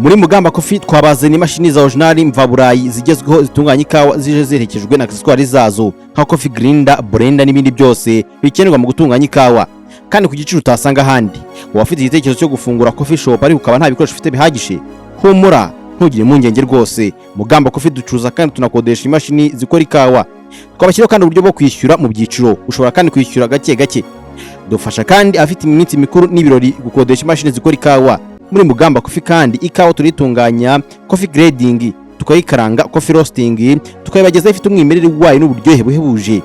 Muri Mugamba Coffee twabazana imashini za original mvaburayi zigezweho zitunganya ikawa zije zerekejwe na accessoires zazo nka coffee grinder, blender n'ibindi byose bikenerwa mu gutunganya ikawa, kandi ku giciro utasanga handi. Wafite igitekerezo cyo gufungura coffee shop ari ukaba nta bikoresho ufite bihagije, humura ntugire impungenge rwose. Mugamba Coffee ducuruza kandi tunakodesha imashini zikora ikawa. Twabashyiraho kandi uburyo bwo kwishyura mu byiciro, ushobora kandi kwishyura gake gake. Dufasha kandi afite iminsi mikuru n'ibirori gukodesha imashini zikora ikawa. Muri Mugamba Coffee kandi ikawa turitunganya coffee grading, tukayikaranga coffee roasting, tukayibageza ifite umwimerere wayo n'uburyohe buhebuje.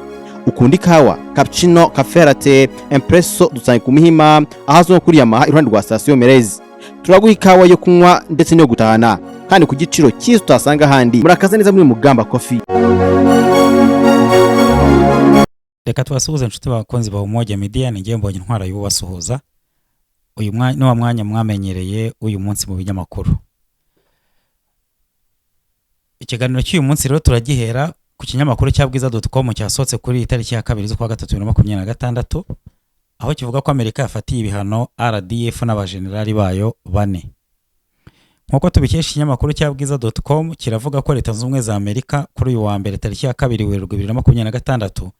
Ukunda ikawa, cappuccino, cafe latte, espresso dusanga ku Muhima ahazwe no kuri Yamaha iruhande rwa station Merez. Turaguha ikawa yo kunywa ndetse no gutahana kandi ku giciro cyiza utasanga handi. Murakaza neza muri Mugamba Coffee. Reka tubasuhuze inshuti bakunzi ba Umoja Media, ningiye mbonye intwara y'ubasuhuza. Uyu mwanya mwamenyereye uyu munsi mu binyamakuru. Ikiganiro cy'uyu munsi rero turagihera ku kinyamakuru cya bwiza.com cyasohotse kuri itariki ya 2 z'ukwa 2026, aho kivuga ko Amerika yafatiye ibihano RDF n'abajenerali bayo 4. Nkuko tubikesha ikinyamakuru cya bwiza.com kiravuga ko Leta Zunze Ubumwe za Amerika kuri uyu wa mbere tariki ya 2 Werurwe 2026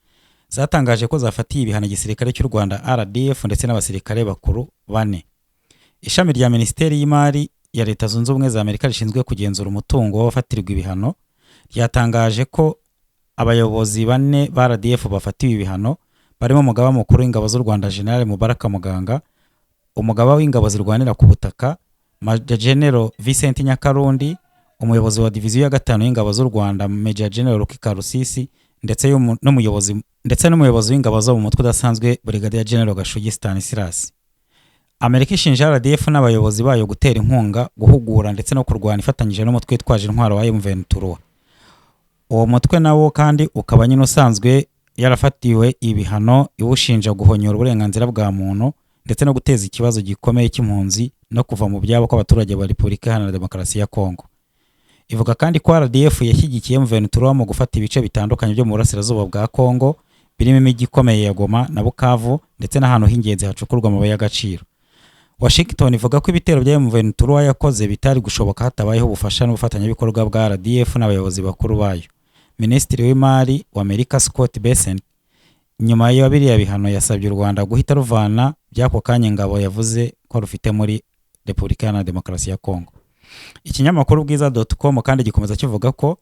zatangaje ko zafatiye ibihano igisirikare cy'u Rwanda RDF ndetse n'abasirikare bakuru 4. Ishami rya Minisiteri y'Imari ya Leta Zunze Ubumwe za Amerika rishinzwe kugenzura umutungo w'abafatirwa ibihano ryatangaje ko abayobozi 4 ba RDF bafatiwe ibihano barimo umugaba mukuru w'ingabo z'u Rwanda General Mubaraka Muganga, umugaba w'ingabo zirwanira ku butaka Major General Vincent Nyakarundi, umuyobozi wa diviziyo ya 5 y'ingabo z'u Rwanda Major General Ruki Karusisi ndetse n'umuyobozi w'ingabo zo mu mutwe udasanzwe Brigadier General Gashugi Stanislas. Amerika ishinja RDF n'abayobozi bayo gutera inkunga, guhugura ndetse no kurwana ifatanyije n'umutwe witwaje intwaro wa M23. Uwo mutwe nawo kandi ukaba nyine usanzwe yarafatiwe ibihano iwushinja guhonyora uburenganzira bwa muntu ndetse no guteza ikibazo gikomeye cy'impunzi no kuva mu byabo kw'abaturage ba Repubulika Iharanira Demokarasi ya Kongo. Ivuga kandi ko RDF yashyigikiye M23 mu gufata ibice bitandukanye byo mu burasirazuba bwa Kongo birimo imijyi ikomeye ya Goma na Bukavu ndetse n'ahantu h'ingenzi hacukurwa amabuye y'agaciro. Washington ivuga ko ibitero bya M23 yakoze bitari gushoboka hatabayeho ubufasha n'ubufatanyabikorwa bwa RDF n'abayobozi bakuru bayo. Minisitiri w'Imari wa Amerika Scott Bessent nyuma ya biriya bihano yasabye u Rwanda guhita ruvana byako kanya ingabo yavuze ko rufite muri Repubulika Iharanira Demokarasi ya Kongo. Ikinyamakuru bwiza.com kandi gikomeza kivuga ko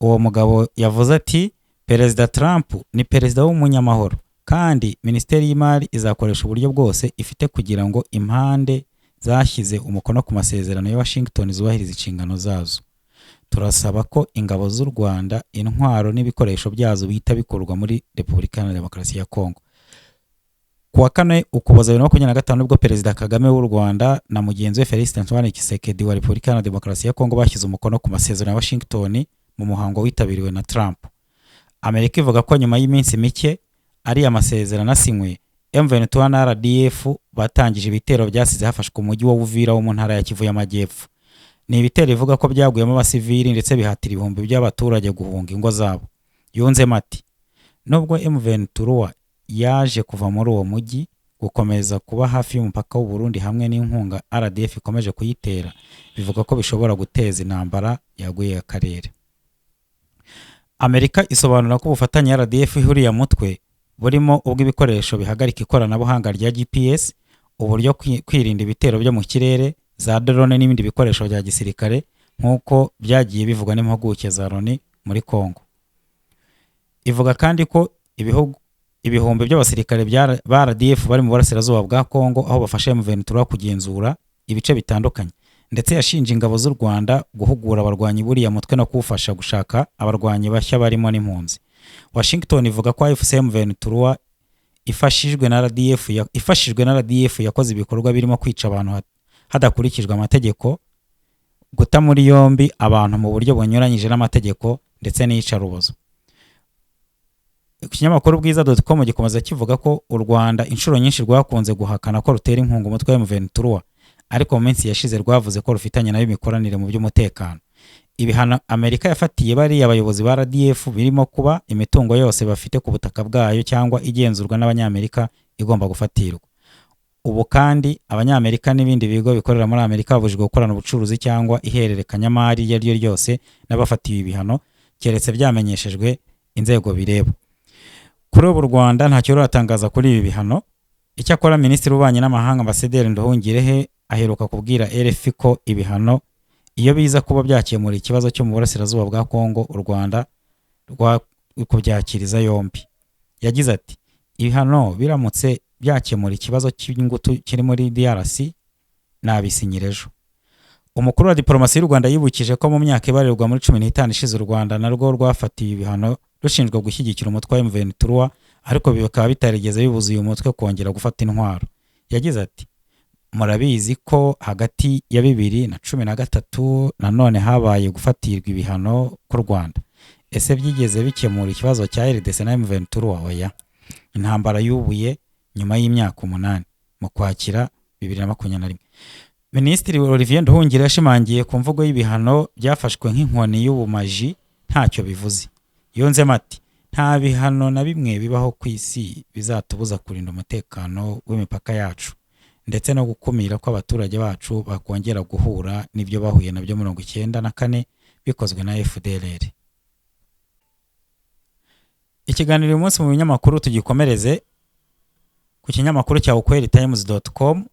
uwo mugabo yavuze ati Perezida Trump ni perezida w'umunyamahoro kandi Minisiteri y'Imari izakoresha uburyo bwose ifite kugira ngo impande zashyize umukono ku masezerano ya Washington zubahiriza inshingano zazo. Turasaba ko ingabo z'u Rwanda intwaro n'ibikoresho byazo bihita bikorwa muri Repubulika Iharanira Demokarasi ya Kongo. Kuwa 4 Ukuboza 2025 nibwo Perezida Kagame w'u Rwanda na mugenzi we Felix Antoine Tshisekedi wa Repubulika Iharanira Demokarasi ya Kongo bashyize umukono ku masezerano ya Washington mu muhango witabiriwe na Trump. Amerika ivuga ko nyuma y'iminsi mike ari amasezerano asinywe, M23 na RDF batangije ibitero byasize hafashwe umujyi wa Uvira wo mu ntara ya Kivu y'Amajyepfo. Ni ibitero ivuga ko byaguyemo abasivili ndetse bihatira ibihumbi by'abaturage guhunga ingo zabo. Yunzemo ati nubwo M23 yaje kuva muri uwo mujyi gukomeza kuba hafi y'umupaka w'u Burundi hamwe n'inkunga RDF ikomeje kuyitera, bivuga ko bishobora guteza intambara yaguye akarere. Amerika isobanura ko ubufatanye RDF ihuriye mutwe burimo ubw'ibikoresho bihagarika ikoranabuhanga rya GPS, uburyo kwirinda ibitero byo mu kirere, za drone n'ibindi bikoresho bya gisirikare nk'uko byagiye bivugwa n'impuguke za Loni muri Kongo. Ivuga kandi ko ibihumbi by'abasirikare ba RDF bari mu burasirazuba bwa Kongo aho bafasha M23 kugenzura ibice bitandukanye, ndetse yashinje ingabo z'u Rwanda guhugura abarwanyi buriya mutwe no kufasha gushaka abarwanyi bashya barimo n'impunzi. Washington ivuga ko M23 ifashijwe na RDF yakoze ibikorwa birimo kwica abantu hadakurikijwe amategeko, guta muri yombi abantu mu buryo bunyuranyije n'amategeko ndetse n'iyicarubozo. Ikinyamakuru bwiza.com gikomeza kivuga ko u Rwanda inshuro nyinshi rwakunze guhakana ko rutera inkunga umutwe wa M23, ariko mu minsi yashize rwavuze ko rufitanye nayo imikoranire mu by'umutekano. Ibihano Amerika yafatiye bari abayobozi ba RDF birimo kuba imitungo yose bafite ku butaka bwayo cyangwa igenzurwa n'abanyamerika igomba gufatirwa. ubu kandi abanyamerika n'ibindi bigo bikorera muri Amerika babujijwe gukorana ubucuruzi cyangwa ihererekanyamari iryo ari ryo ryose n'abafatiwe ibihano keretse byamenyeshejwe inzego bireba. Kuri ubu Rwanda ntacyo ruratangaza kuri ibi bihano. Icyakora Minisitiri w'Ububanyi n'Amahanga Ambasaderi Nduhungirehe aheruka kubwira RFI ko ibihano iyo biza kuba byakemura ikibazo cyo mu burasirazuba bwa Kongo u Rwanda kubyakiriza yombi. Yagize ati ibihano biramutse byakemura ikibazo cy'ingutu kiri muri DRC nabisinyira ejo. Umukuru wa diplomasi y'u Rwanda yibukije ko mu myaka ibarirwa muri 15 ishize u Rwanda narwo rwafatiye ibihano rushinjwa gushyigikira umutwe wa M23 ariko bikaba bitarigeze bibuza uyu mutwe kongera gufata intwaro. Yagize ati murabizi ko hagati ya 2013 nanone habaye gufatirwa ibihano ku Rwanda. Ese byigeze bikemura ikibazo cya RDC na M23? Oya. Intambara yubuye nyuma y'imyaka 8 mu Kwakira 2021. Minisitiri Olivier Nduhungirehe yashimangiye ku mvugo y'ibihano byafashwe nk'inkoni y'ubumaji ntacyo bivuze. Yonzemo ati nta bihano na bimwe bibaho ku isi bizatubuza kurinda umutekano w'imipaka yacu ndetse no gukumira ko abaturage bacu bakongera guhura n'ibyo bahuye nabyo 1994 bikozwe na FDLR. Ikiganiro uyu munsi mu binyamakuru tugikomereze ku kinyamakuru cya ukweli-times.com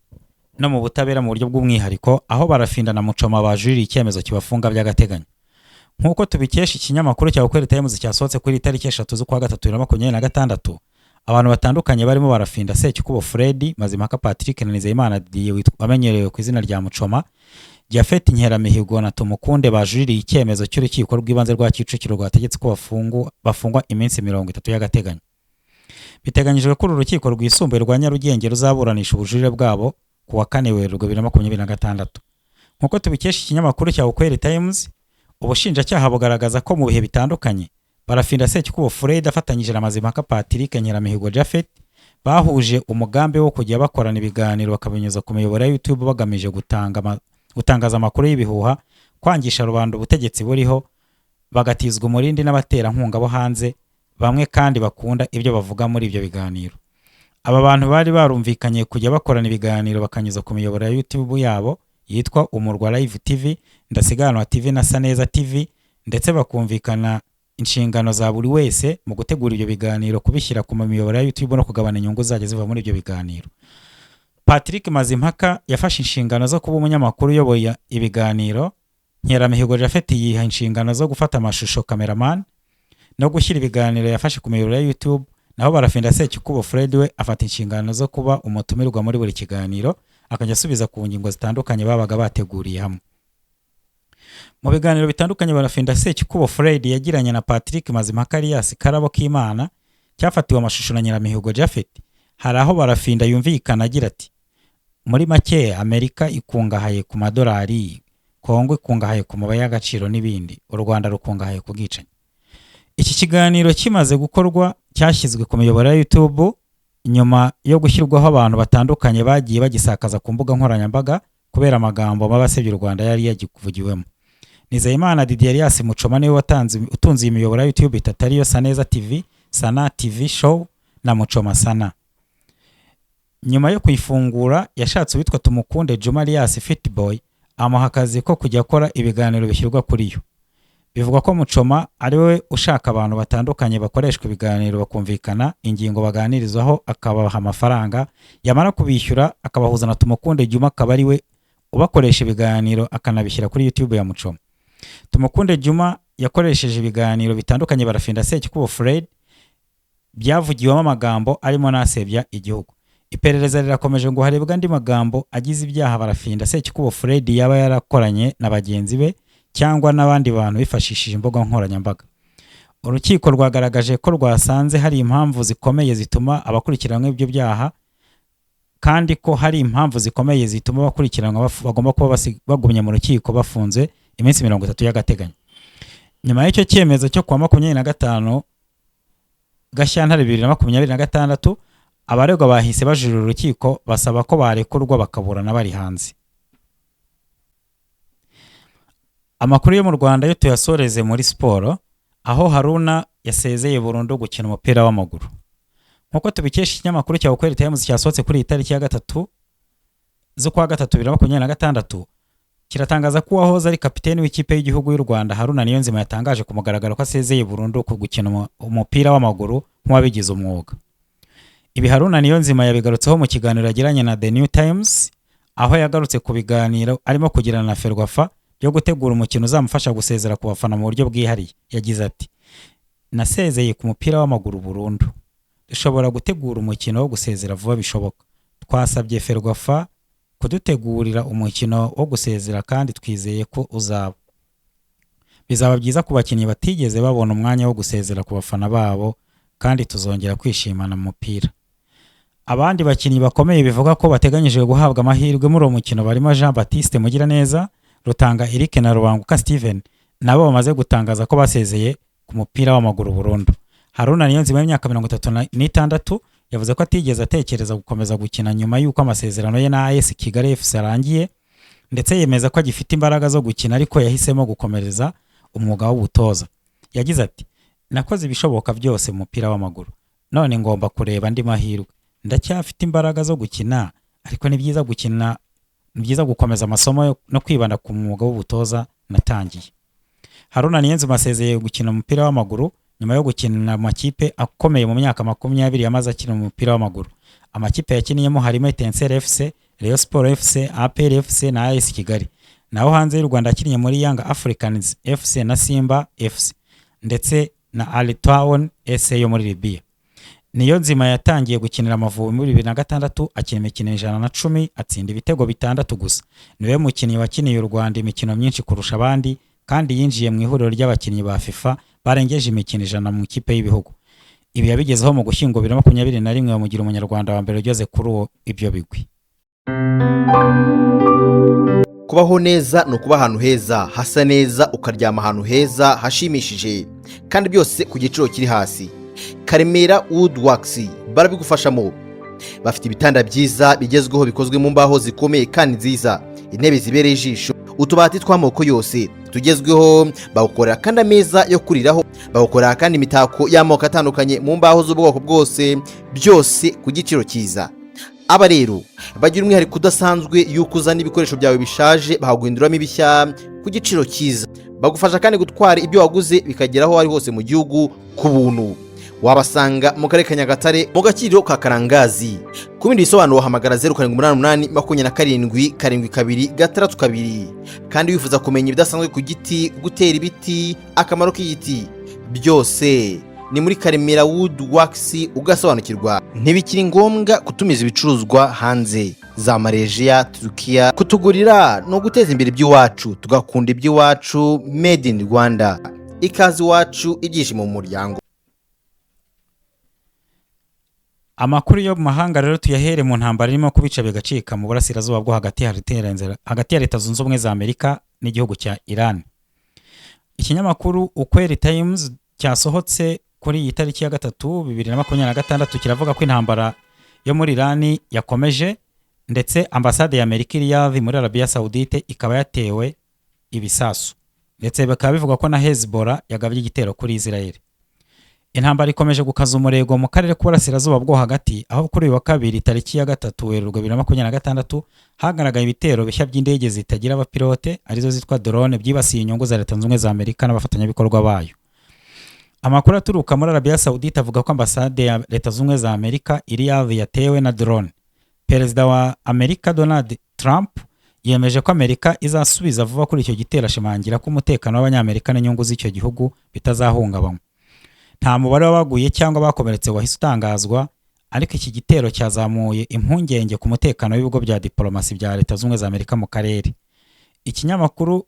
no mu butabera mu buryo bw'umwihariko aho Barafinda na Muchoma bajurira icyemezo kibafunga by'agateganyo. Nkuko tubikesha ikinyamakuru cya ukweli-times cyasohotse kuri tariki 3 z'ukwa 2026, abantu batandukanye barimo Barafinda Sekikubo Fred, Mazimpaka Patrick na Nizeyimana Didier wamenyerewe ku izina rya Muchoma, Japhet Nkeramihigo na Tumukunde bajuririye icyemezo cy'urukiko rw'ibanze rwa Kicukiro rwategetse ko bafungwa iminsi 30 y'agateganyo. Biteganyijwe ko urukiko rwisumbuye rwa Nyarugenge ruzaburanisha ubujurire bwabo ku wa 4 Werurwe 2026. Nkuko tubikesha ikinyamakuru cya ukweli-times, ubushinjacyaha bugaragaza ko mu bihe bitandukanye Barafinda Sekikubo Fred afatanyije na Mazimpaka Patrick Nkeramihigo Japhet bahuje umugambi wo kujya bakorana ibiganiro bakabinyuza ku miyoboro ya YouTube bagamije gutangaza amakuru y'ibihuha, kwangisha rubanda ubutegetsi buriho, bagatizwa umurindi n'abatera nkunga bo hanze bamwe kandi bakunda ibyo bavuga muri ibyo biganiro. Aba bantu bari barumvikanye kujya bakorana ibiganiro bakanyuza ku miyoboro ya YouTube yabo yitwa Umurwa Live TV, Ndasiganwa TV na Saneza TV, ndetse bakumvikana inshingano za buri wese mu gutegura ibyo biganiro kubishyira ku miyoboro ya YouTube no kugabana inyungu zaje ziva muri ibyo biganiro. Patrick Mazimpaka yafashe inshingano zo kuba umunyamakuru uyoboye ibiganiro, Nkeramihigo Japhet yiha inshingano zo gufata amashusho cameraman no gushyira ibiganiro yafashe ku miyoboro ya YouTube, naho Barafinda Sekikubo Fred we afata inshingano zo kuba umutumirwa muri buri kiganiro akajya asubiza ku ngingo zitandukanye babaga bateguriye hamwe. Mu biganiro bitandukanye Barafinda Sekikubo Fred yagiranye na Patrick Mazimpaka Elias Karabo K'Imana cyafatiwe amashusho na Nkeramihigo Japhet, hari aho Barafinda yumvikana agira ati muri make Amerika ikungahaye ku madolari, Kongo ikungahaye ku mabuye y'agaciro n'ibindi, u Rwanda rukungahaye ku bwicanyi. Iki kiganiro kimaze gukorwa cyashyizwe ku miyoboro ya YouTube nyuma yo gushyirwaho abantu batandukanye bagiye bagisakaza ku mbuga nkoranyambaga kubera amagambo mabasebye u Rwanda yari yagivugiwemo. Nizeyimana Didier Elias Muchoma niwe utunze imiyoboro ya YouTube itatariyo Saneza TV, Sana TV Show na Muchoma Sana. Nyuma yo kuyifungura yashatse witwa Tumukunde Juma Elias Fitboy amuha akazi ko kujya akora ibiganiro bishyirwa kuri yo. Bivugwa ko Muchoma ari we ushaka abantu batandukanye bakoreshwa ibiganiro bakumvikana ingingo baganirizwaho akabaha amafaranga, yamara kubishyura akabahuza na Tumukunde Juma akaba ari we ubakoresha ibiganiro akanabishyira kuri YouTube ya Muchoma. Tumukunde Juma yakoresheje ibiganiro bitandukanye Barafinda Sekikubo Fred byavugiwemo amagambo arimo nasebya igihugu. Iperereza rirakomeje ngo harebwa andi magambo agize ibyaha Barafinda Sekikubo Fred yaba yarakoranye na bagenzi be cyangwa n'abandi bantu bifashishije imbuga nkoranyambaga. Urukiko rwagaragaje ko rwasanze hari impamvu zikomeye zituma abakurikiranwe ibyo byaha kandi ko hari impamvu zikomeye zituma abakurikiranwa bagomba kuba bagumye mu rukiko bafunze iminsi 30 y'agateganyo. Nyuma y'icyo cyemezo cyo kwa 25 Gashyantare 2026 abaregwa bahise bajurira urukiko basaba ko barekurwa bakaburana bari hanze. Amakuru yo mu Rwanda yo tuyasoreze muri siporo aho Haruna yasezeye burundu gukina umupira w'amaguru. Nkuko tubikesha ikinyamakuru cya ukweli-times cyasohotse kuri tariki ya 3 z'ukwa gatatu 2026 kiratangaza ko uwahoze ari kapiteni w'ikipe y'igihugu y'u Rwanda Haruna Niyonzima yatangaje ku mugaragaro ko asezeye burundu ku gukina umupira w'amaguru nk'uwabigize umwuga. Ibi Haruna Niyonzima yabigarutseho mu kiganiro yagiranye na The New Times, aho yagarutse ku biganiro arimo kugirana na Ferwafa byo gutegura umukino uzamufasha gusezera ku bafana mu buryo bwihariye. Yagize ati: "Nasezeye ku mupira w'amaguru burundu. Dushobora gutegura umukino wo gusezera vuba bishoboka. Twasabye Ferwafa kudutegurira umukino wo gusezera kandi twizeye ko uzaba. Bizaba byiza ku bakinnyi batigeze babona umwanya wo gusezera ku bafana babo kandi tuzongera kwishimana mu mupira." Abandi bakinnyi bakomeye bivuga ko bateganyije guhabwa amahirwe muri uwo mukino barimo Jean Baptiste Mugiraneza, Rutanga Eric na Rubanguka Steven, nabo bamaze gutangaza ko basezeye ku mupira w'amaguru burundu. Haruna Niyonzima y'imyaka 36 yavuze ko atigeze atekereza gukomeza gukina nyuma y'uko amasezerano ye na AS Kigali FC arangiye, ndetse yemeza ko agifite imbaraga zo gukina ariko yahisemo gukomereza umwuga w'ubutoza. Yagize ati: "Nakoze ibishoboka byose mu mupira w'amaguru. None ngomba kureba andi mahirwe. Ndacyafite imbaraga zo gukina ariko ni byiza gukomeza amasomo no kwibanda ku mwuga w'ubutoza natangiye." Haruna Niyonzima asezeye gukina umupira w'amaguru nyuma yo gukina amakipe akomeye mu myaka 20 yamaze akina umupira w'amaguru. Amakipe yakiniyemo harimo Etincelle FC, Rayon Sport FC, APR FC na AS Kigali. Naho hanze y'u Rwanda akiniye muri Young Africans FC na Simba FC ndetse na Al Tawoun SC yo muri Libya. Niyonzima yatangiye gukinira Amavubi muri 2006, akina imikino 110, atsinda ibitego 6 gusa. Niwe mukinnyi wakiniye u Rwanda imikino myinshi kurusha abandi kandi yinjiye mu ihuriro ry'abakinnyi ba FIFA barengeje imikino 100 mu kipe y'ibihugu. Ibi yabigezeho mu Gushyingo 2021 bamugira umunyarwanda wa mbere ugeze kuri ibyo bigwi. Kubaho neza no kuba ahantu heza, hasa neza, ukaryama ahantu heza hashimishije kandi byose ku giciro kiri hasi. Karemera Woodworks barabigufashamo. Bafite ibitanda byiza bigezweho bikozwe mu mbaho zikomeye kandi nziza, intebe zibereye ijisho, utubati tw'amoko yose tugezweho, bawukorera kandi ameza yo kuriraho, bawukorera kandi imitako y'amoko atandukanye mu mbaho z'ubwoko bwose, byose ku giciro cyiza. Aba rero bagira umwihariko udasanzwe yuko uzana ibikoresho byawe bishaje bahaguhinduramo ibishya ku giciro cyiza. Bagufasha kandi gutwara ibyo waguze bikageraho ari hose mu gihugu ku buntu. Wabasanga mu karere ka Nyagatare mu Gakiriro ka Karangazi. Ku bindi bisobanuro wahamagara 0788 27 72 62. Kandi wifuza kumenya ibidasanzwe ku giti, gutera ibiti, akamaro k'igiti, byose ni muri Karemera Woodworks ugasobanukirwa. Ntibikiri ngombwa kutumiza ibicuruzwa hanze za Malaysia, Turkiya, kutugurira no guteza imbere iby'iwacu, tugakunda iby'iwacu, made in Rwanda. Ikazi wacu ibyishimo mu muryango. Amakuru yo mu mahanga rero tuyahere mu ntambara irimo kubica bigacika mu burasirazuba bwo hagati ya Leta Zunze Ubumwe za Amerika n'igihugu cya Iran. Ikinyamakuru Ukweli Times cyasohotse kuri iyi tariki ya 3 2026 kiravuga ko intambara yo muri Iran yakomeje, ndetse ambasade ya Amerika iri Riyadh muri Arabia Saudite ikaba yatewe ibisasu, ndetse bakaba bivuga ko na Hezbollah yagabye igitero kuri Israel. Intambara ikomeje gukaza umurego mu karere k'uburasirazuba bwo hagati, aho kuri uyu wa kabiri tariki ya 3 Werurwe 2026 hagaragaye ibitero bishya by'indege zitagira abapilote arizo zitwa drone byibasiye inyungu za Leta Zunze Ubumwe za Amerika n'abafatanyabikorwa bayo. Amakuru aturuka muri Arabia Saudite avuga ko ambasade ya Leta Zunze Ubumwe za Amerika iri Riyadh yatewe na drone. Perezida wa Amerika Donald Trump yemeje ko Amerika izasubiza vuba kuri icyo gitero, ashimangira ko umutekano w'Abanyamerika n'inyungu z'icyo gihugu bitazahungabanywa. Nta mubare w'abaguye cyangwa bakomeretse wahise utangazwa, ariko iki gitero cyazamuye impungenge ku mutekano w'ibigo bya diplomasi bya Leta Zunze Ubumwe za Amerika mu karere. Ikinyamakuru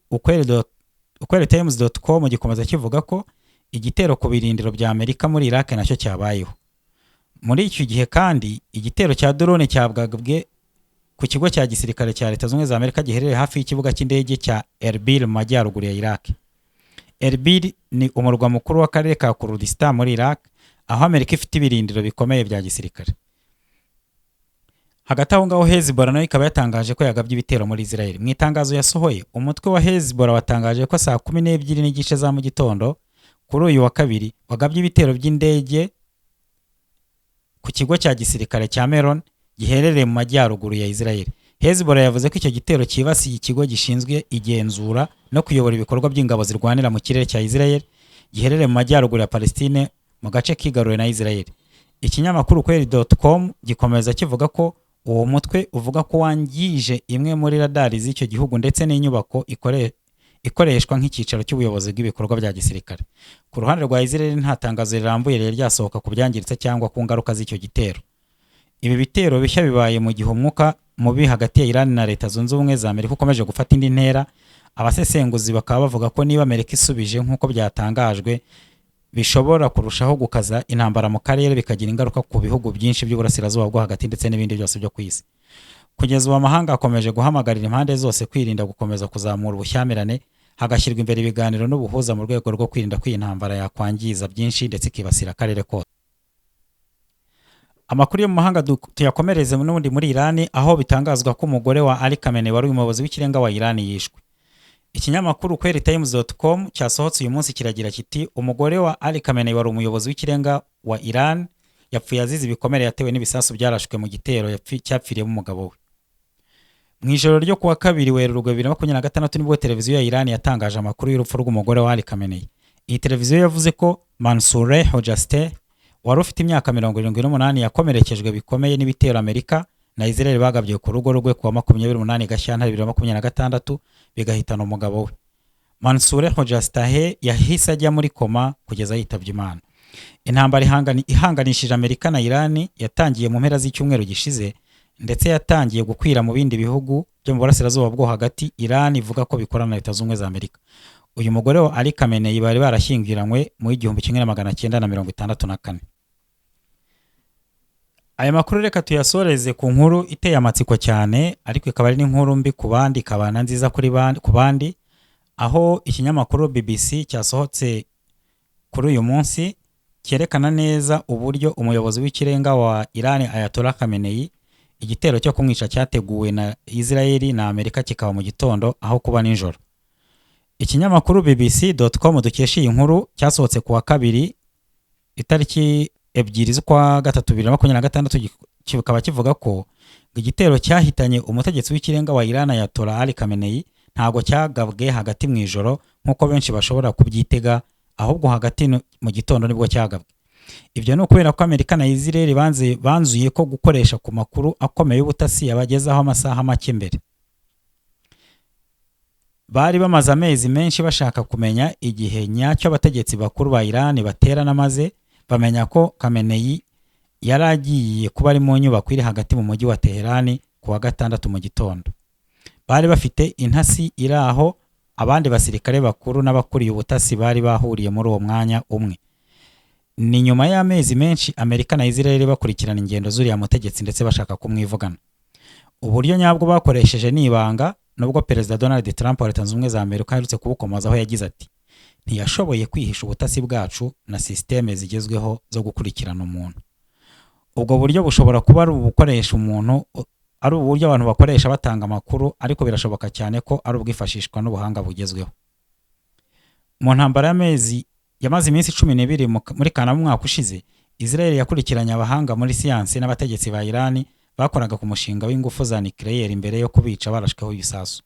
ukweli-times.com gikomeza kivuga ko igitero ku birindiro bya Amerika muri Iraq nacyo cyabayeho. Muri icyo gihe kandi igitero cya drone cyabwagabwe ku kigo cya gisirikare cya Leta Zunze Ubumwe za Amerika giherereye hafi y'ikibuga cy'indege cya Erbil mu majyaruguru ya Iraq. Erbil ni umurwa mukuru w'akarere ka Kurdistan muri Iraq, aho Amerika ifite ibirindiro bikomeye bya gisirikare. Hagati aho ngaho Hezbollah nayo ikaba yatangaje ko yagabye ibitero muri Israel. Mu itangazo yasohoye, umutwe wa Hezbollah watangaje ko saa 12:02 za mu gitondo kuri uyu wa kabiri wagabye ibitero by'indege ku kigo cya gisirikare cya Meron giherereye mu majyaruguru ya Israel. Hezbollah yavuze ko icyo gitero cyibasiye ikigo gishinzwe igenzura no kuyobora ibikorwa by'ingabo zirwanira mu kirere cya Israel giherereye mu majyaruguru ya Palestine mu gace kigaruwe na Israel. Ikinyamakuru Kweli.com gikomeza kivuga ko uwo mutwe uvuga ko wangije imwe muri radari z'icyo gihugu ndetse n'inyubako ikoreshwa nk'icyicaro cy'ubuyobozi bw'ibikorwa bya gisirikare. Ku ruhande rwa Israel nta tangazo rirambuye rero ryasohoka ku byangiritse cyangwa ku ngaruka z'icyo gitero. Ibi bitero bishya bibaye mu gihe umwuka mubi hagati ya Iran na Leta Zunze Ubumwe za Amerika ukomeje gufata indi ntera. Abasesenguzi bakaba bavuga ko niba Amerika isubije nk'uko byatangajwe bishobora kurushaho gukaza intambara mu karere bikagira ingaruka ku bihugu byinshi by'uburasirazuba bwo hagati ndetse n'ibindi byose byo ku isi. Kugeza ubu amahanga akomeje guhamagarira impande zose kwirinda gukomeza kuzamura ubushyamirane, hagashyirwa imbere ibiganiro n'ubuhuza mu rwego rwo kwirinda ko iyi ntambara yakwangiza byinshi ndetse ikibasira akarere kose. Amakuru yo mu mahanga tuyakomereze n'ubundi muri Iran, aho bitangazwa ko umugore wa Ali Khamenei wari umuyobozi w'ikirenga wa Iran yishwe. Ikinyamakuru Kweli.com cyasohotse uyu munsi kiragira kiti umugore wa Ali Khamenei wari umuyobozi w'ikirenga wa Iran yapfuye azize ibikomere yatewe n'ibisasu byarashwe mu gitero cyapfiriyemo umugabo we. Mu ijoro ryo kuwa kabiri Werurwe 2026 nibwo televiziyo ya Iran yatangaje amakuru y'urupfu rw'umugore wa Ali Khamenei. Iyi televiziyo yavuze ko Mansour Hojasti wari ufite imyaka 78 yakomerekejwe bikomeye n'ibitero Amerika na Israel bagabye ku rugo rwe kuwa 28 Gashyantare 2026 bigahitana umugabo we. Mansour Hojasti yahise ajya muri koma kugeza yitabye Imana. Intambara ihanganishije Amerika na Iran yatangiye mu mpera z'icyumweru gishize ndetse yatangiye gukwira mu bindi bihugu byo mu burasirazuba bwo hagati. Iran ivuga ko bikorana na Leta Zunze Ubumwe za Amerika. Uyu mugore wa Ali Khamenei bari barashyingiranywe mu 1964. Aya makuru reka tuyasoreze ku nkuru iteye amatsiko cyane, ariko ikaba ari n'inkuru mbi ku bandi kabana nziza ku bandi, aho ikinyamakuru BBC cyasohotse kuri uyu munsi cyerekana neza uburyo umuyobozi w'ikirenga wa Iran Ayatollah Khamenei igitero cyo kumwica cyateguwe na Israel na Amerika kikaba mu gitondo aho kuba nijoro. Ikinyamakuru BBC.com dukesha iyi nkuru cyasohotse kuwa kabiri itariki 2/3/2026 kikaba kivuga ko igitero cyahitanye umutegetsi w'ikirenga wa Iran Ayatollah Ali Khamenei ntago cyagabwe hagati mu ijoro nkuko benshi bashobora kubyitega, ahubwo hagati mu gitondo nibwo cyagabwe. Ibyo no kubera ko Amerika na Israel banzuye ko gukoresha ku makuru akomeye y'ubutasi yabagezaho amasaha make mbere. Bari bamaze amezi menshi bashaka kumenya igihe nyacyo abategetsi bakuru ba Iran baterana maze bamenya ko Khamenei yaragiye kuba ari mu nyubako iri hagati mu mujyi wa Tehran kuwa gatandatu mu gitondo. Bari bafite intasi iraho, abandi basirikare bakuru n'abakuriye ubutasi bari bahuriye muri uwo mwanya umwe. Ni nyuma y'amezi menshi Amerika na Israel bakurikirana ingendo zuriya mutegetsi ndetse bashaka kumwivugana. Uburyo nyabwo bakoresheje nibanga, nubwo Perezida Donald Trump wa Leta Zunze Ubumwe za Amerika aherutse kubukomazaho yagize ati ntiyashoboye kwihisha ubutasi bwacu na systeme zigezweho zo gukurikirana umuntu. Ubwo buryo bushobora kuba ari ubukoresha umuntu, ari uburyo abantu bakoresha batanga amakuru, ariko birashoboka cyane ko ari ubwifashishwa n'ubuhanga bugezweho. Mu ntambara yamaze iminsi 12 muri Kanama mwaka ushize, Israel yakurikiranye abahanga muri siyansi n'abategetsi ba Iran bakoraga ku mushinga w'ingufu za nucleaire imbere yo kubica barashweho ibisasu.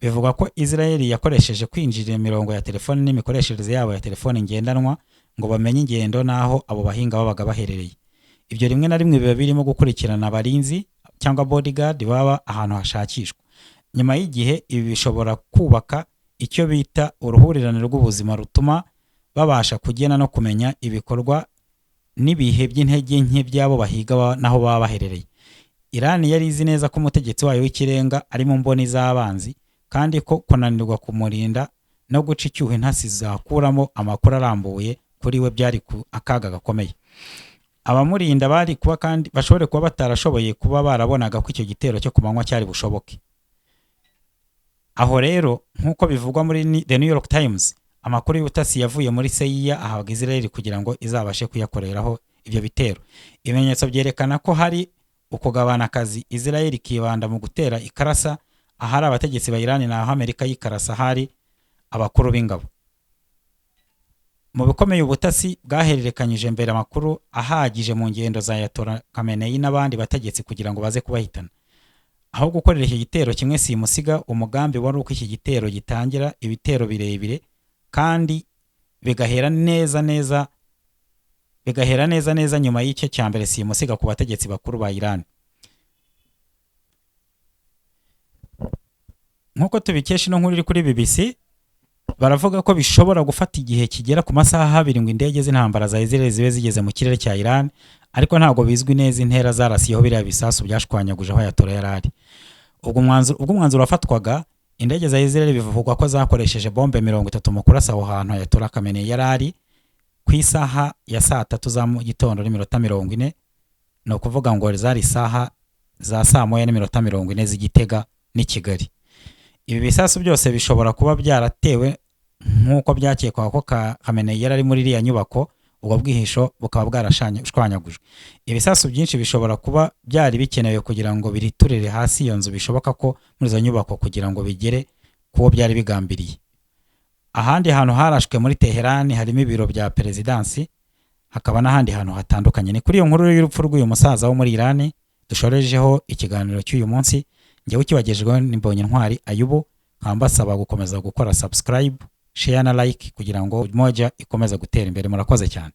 Bivuga ko Israel yakoresheje kwinjira imirongo ya telefone n'imikoreshereze yabo ya telefone ngendanwa ngo bamenye ingendo naho abo bahinga babaga baherereye. Ibyo rimwe na rimwe biba birimo gukurikirana abarinzi cyangwa bodyguard baba ahantu hashakishwa. Nyuma y'igihe ibi bishobora kubaka icyo bita uruhurirane rw'ubuzima rutuma babasha kugena no kumenya ibikorwa n'ibihe by'intege nke byabo bahiga naho baba baherereye. Iran yari izi neza ko umutegetsi wayo w'ikirenga ari mu mboni z'abanzi, kandi ko kunanirwa kumurinda no guca icyuho intasi zakuramo amakuru arambuye kuri we byari akaga gakomeye. Abamurinda bari kuba kandi bashobore kuba batarashoboye kuba barabonaga ko icyo gitero cyo kumanywa cyari bushoboke. Aho rero nkuko bivugwa muri The New York Times, amakuru y'ubutasi yavuye muri CIA ahabwa Israel kugira ngo izabashe kuyakoreraho ibyo bitero. Ibimenyetso byerekana ko hari ukugabana akazi, Israel ikibanda mu gutera ikarasa ahari abategetsi ba Iran na Amerika yikarasa hari abakuru b'ingabo. Mu bikomeye ubutasi bwahererekanyije mbere amakuru ahagije mu ngendo za Ayatollah Khamenei n'abandi bategetsi kugira ngo baze kubahitana. aho gukorera iki gitero kimwe simusiga, umugambi wari uko iki gitero gitangira ibitero birebire kandi bigahera neza neza nyuma y'icyo cya mbere simusiga ku bategetsi bakuru ba Iran. Nkuko tubikesha ino nkuru iri kuri BBC, baravuga ko bishobora gufata igihe kigera ku masaha 2 ngo indege z'intambara za Israel zibe zigeze mu kirere cya Iran, ariko ntago bizwi neza intera zarasiyeho biriya bisasu byashwanyaguje aho Ayatollah yarari. Ubwo umwanzuro wafatwaga, indege za Israel bivugwa ko zakoresheje bombe 30 mu kurasa aho hantu Ayatollah Khamenei yarari ku isaha ya saa 3 za mu gitondo n'iminota 40, no kuvuga ngo zari isaha za saa 1 n'iminota 40 z'Igitega n'i Kigali. Ibi bisasu byose bishobora kuba byaratewe nk'uko byakekwa ko Khamenei yarari muri iriya nyubako, ubwo bwihisho bukaba bwarashwanyagujwe. Ibisasu byinshi bishobora kuba byari bikenewe kugira ngo biriturire hasi iyo nzu, bishoboka ko muri izo nyubako kugira ngo bigere kuwo byari bigambiriye. Ahandi hantu harashwe muri Teherani harimo ibiro bya perezidansi, hakaba n'ahandi hantu hatandukanye. Ni kuri iyo nkuru y'urupfu rw'uyu musaza wo muri Iran dushorejeho ikiganiro cy'uyu munsi. Njyewe ukibagejejweho ni Mbonyintwari Ayubu, nkambasaba gukomeza gukora subscribe, share na like kugira ngo Umoja ikomeze gutera imbere. Murakoze cyane.